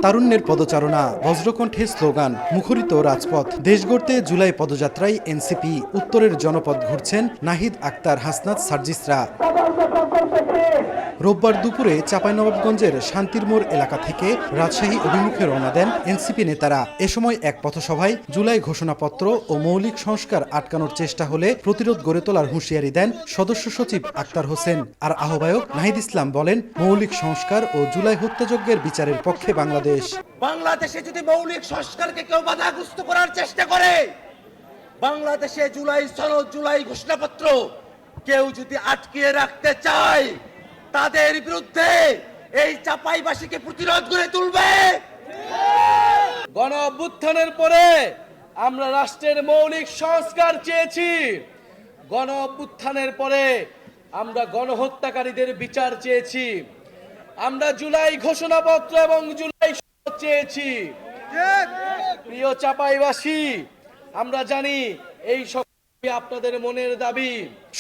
তারুণ্যের পদচারণা, বজ্রকণ্ঠে স্লোগান, মুখরিত রাজপথ। দেশ গড়তে জুলাই পদযাত্রায় এনসিপি উত্তরের জনপদ ঘুরছেন নাহিদ আক্তার, হাসনাত সার্জিসরা। রোববার দুপুরে চাঁপাইনবাবগঞ্জের শান্তির মোড় এলাকা থেকে রাজশাহী অভিমুখে রওনা দেন এনসিপি নেতারা। এ সময় এক পথসভায় জুলাই ঘোষণাপত্র ও মৌলিক সংস্কার আটকানোর চেষ্টা হলে প্রতিরোধ গড়ে তোলার হুঁশিয়ারি দেন সদস্য সচিব আক্তার হোসেন। আর আহ্বায়ক নাহিদ ইসলাম বলেন, মৌলিক সংস্কার ও জুলাই হত্যাযজ্ঞের বিচারের পক্ষে বাংলাদেশ। বাংলাদেশে যদি মৌলিক সংস্কারকে কেউ বাধাগ্রস্ত করার চেষ্টা করে, বাংলাদেশে জুলাই সনদ, জুলাই ঘোষণাপত্র কেউ যদি আটকিয়ে রাখতে চায়, তাদের বিরুদ্ধে এই চাঁপাইবাসীকে প্রতিরোধ গড়ে তুলবে। গণ অভ্যুত্থানের পরে আমরা রাষ্ট্রের মৌলিক সংস্কার চেয়েছি। গণ অভ্যুত্থানের পরে আমরা গণহত্যাকারীদের বিচার চেয়েছি। আমরা জুলাই ঘোষণাপত্র এবং জুলাই সনদ চেয়েছি। প্রিয় চাঁপাইবাসী, আমরা জানি এই সব আপনাদের মনের দাবি।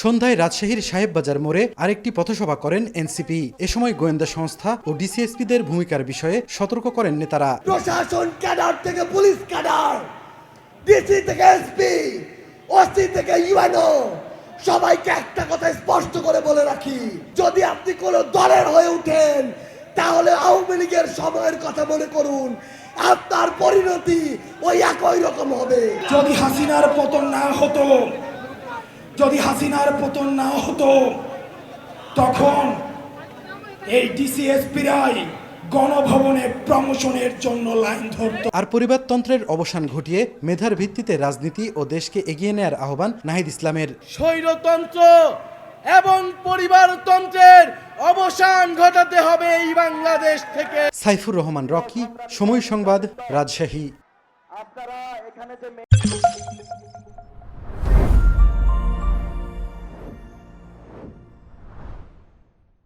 সন্ধ্যায় রাজশাহীর সাহেববাজার মোড়ে আরেকটি পথসভা করেন এনসিপি। এ সময় গোয়েন্দা সংস্থা ও ডিসিএসপিদের ভূমিকার বিষয়ে সতর্ক করেন নেতারা। প্রশাসন ক্যাডার থেকে পুলিশ ক্যাডার, ডিসি থেকে এসপি, ওসি থেকে ইউএনও, সবাইকে একটা কথা স্পষ্ট করে বলে রাখি, যদি আপনি কোনো দলের হয়ে উঠেন তাহলে আওয়ামী লীগের সময়ের কথা মনে করুন, আপনার পরিণতি ওই একই রকম হবে। যদি হাসিনার পতন না হতো, তখন এই ডিসিএসপিরাই গণভবনে প্রমোশনের জন্য লাইন ধরত। আর পরিবারতন্ত্রের অবসান ঘটিয়ে মেধার ভিত্তিতে রাজনীতি ও দেশকে এগিয়ে নেয়ার আহ্বান নাহিদ ইসলামের। স্বৈরতন্ত্র এবং পরিবারতন্ত্রের অবসান ঘটাতে হবে এই বাংলাদেশ থেকে। সাইফুর রহমান রকি, সময় সংবাদ, রাজশাহী।